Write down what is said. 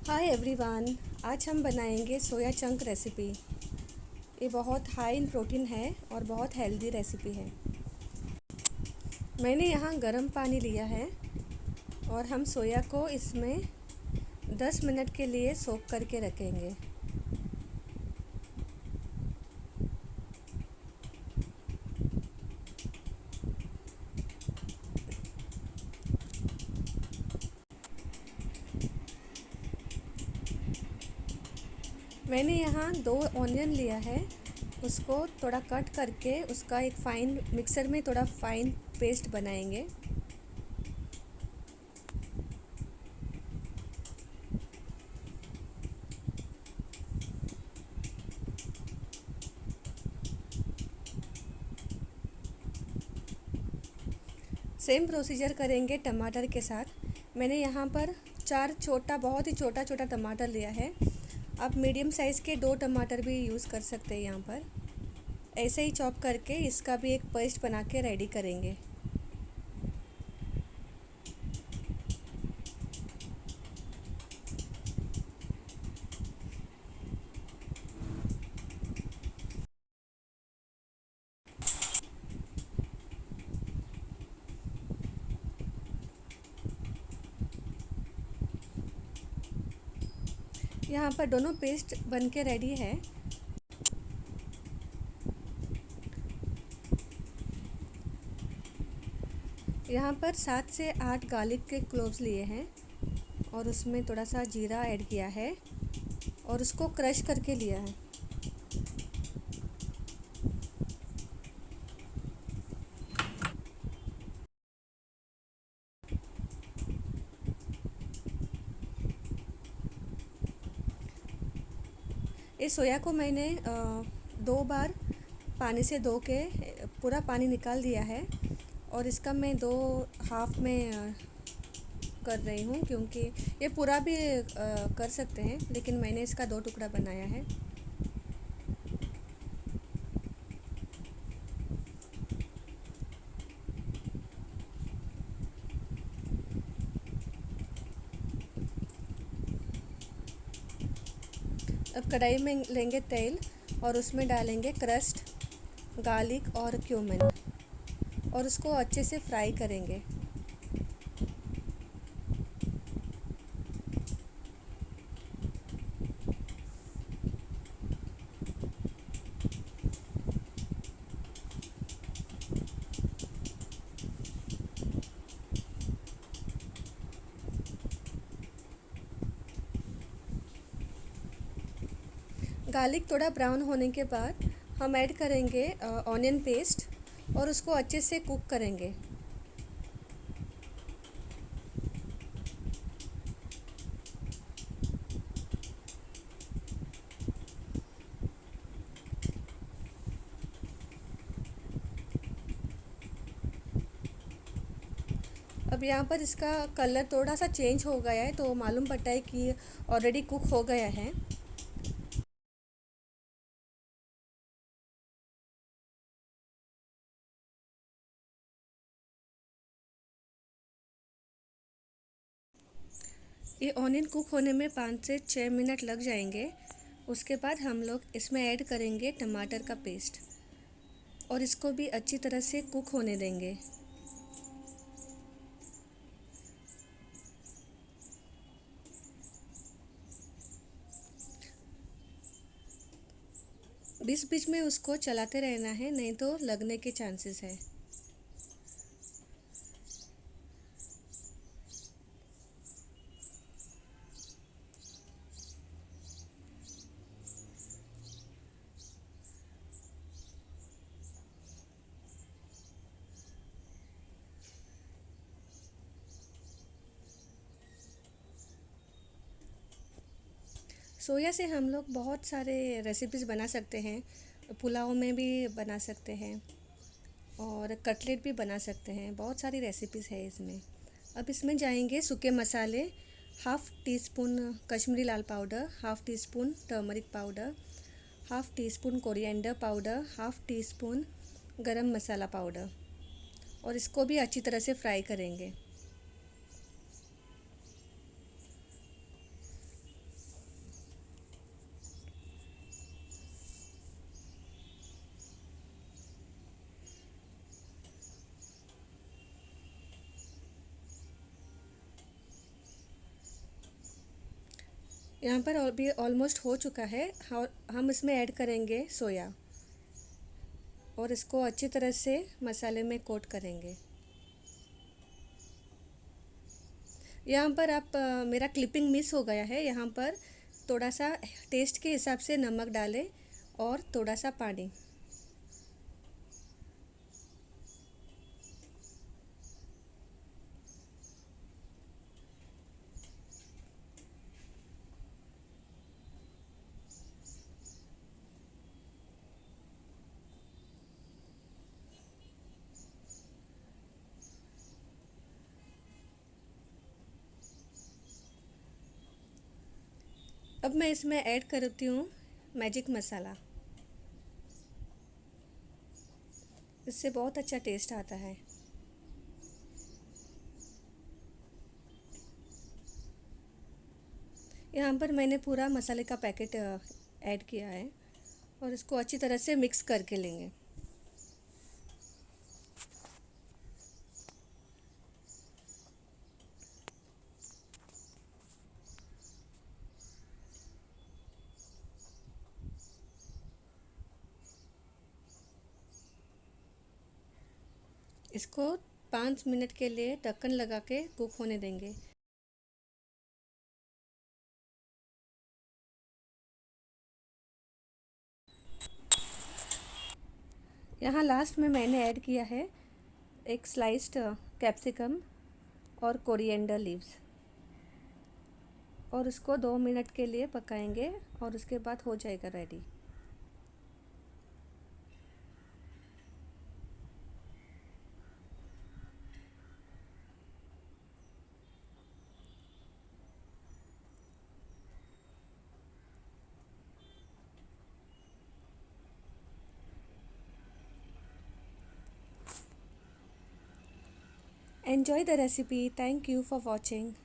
Hi everyone. आज हम बनाएंगे सोया चंक रेसिपी। ये बहुत हाई इन प्रोटीन है और बहुत हेल्दी रेसिपी है। मैंने यहाँ गर्म पानी लिया है और हम सोया को इसमें 10 मिनट के लिए सोक करके रखेंगे। मैंने यहाँ 2 ऑनियन लिया है, उसको थोड़ा कट करके उसका एक फ़ाइन मिक्सर में थोड़ा फ़ाइन पेस्ट बनाएंगे। सेम प्रोसीजर करेंगे टमाटर के साथ। मैंने यहाँ पर 4 बहुत ही छोटा छोटा टमाटर लिया है। आप मीडियम साइज़ के 2 टमाटर भी यूज़ कर सकते हैं। यहाँ पर ऐसे ही चॉप करके इसका भी एक पेस्ट बना के रेडी करेंगे। यहाँ पर दोनों पेस्ट बन के रेडी है। यहाँ पर 7 से 8 गार्लिक के क्लोव्स लिए हैं और उसमें थोड़ा सा जीरा ऐड किया है और उसको क्रश करके लिया है। इस सोया को मैंने 2 बार पानी से धो के पूरा पानी निकाल दिया है और इसका मैं 2 हाफ में कर रही हूँ, क्योंकि ये पूरा भी कर सकते हैं, लेकिन मैंने इसका 2 टुकड़ा बनाया है। अब कढ़ाई में लेंगे तेल और उसमें डालेंगे क्रस्ट गार्लिक और क्यूमिन और उसको अच्छे से फ्राई करेंगे। गार्लिक थोड़ा ब्राउन होने के बाद हम ऐड करेंगे ऑनियन पेस्ट और उसको अच्छे से कुक करेंगे। अब यहाँ पर इसका कलर थोड़ा सा चेंज हो गया है, तो मालूम पड़ता है कि ऑलरेडी कुक हो गया है। ये ऑनियन कुक होने में 5 से 6 मिनट लग जाएंगे। उसके बाद हम लोग इसमें ऐड करेंगे टमाटर का पेस्ट और इसको भी अच्छी तरह से कुक होने देंगे। बीच बीच में उसको चलाते रहना है, नहीं तो लगने के चांसेस है। सोया से हम लोग बहुत सारे रेसिपीज़ बना सकते हैं। पुलाव में भी बना सकते हैं और कटलेट भी बना सकते हैं। बहुत सारी रेसिपीज़ है इसमें। अब इसमें जाएंगे सूखे मसाले, हाफ़ टी स्पून कश्मीरी लाल powder, half teaspoon turmeric powder, half teaspoon coriander powder, half teaspoon garam masala powder और इसको भी अच्छी तरह से फ्राई करेंगे। यहाँ पर अभी ऑलमोस्ट हो चुका है। हम इसमें ऐड करेंगे सोया और इसको अच्छी तरह से मसाले में कोट करेंगे। यहाँ पर आप मेरा क्लिपिंग मिस हो गया है। यहाँ पर थोड़ा सा टेस्ट के हिसाब से नमक डालें और थोड़ा सा पानी। अब मैं इसमें ऐड करती हूँ मैजिक मसाला। इससे बहुत अच्छा टेस्ट आता है। यहाँ पर मैंने पूरा मसाले का पैकेट ऐड किया है और इसको अच्छी तरह से मिक्स करके लेंगे। इसको 5 मिनट के लिए ढक्कन लगा के कुक होने देंगे। यहाँ लास्ट में मैंने ऐड किया है एक स्लाइस्ड कैप्सिकम और कोरिएंडर लीव्स और इसको 2 मिनट के लिए पकाएंगे और उसके बाद हो जाएगा ready. Enjoy the recipe. Thank you for watching.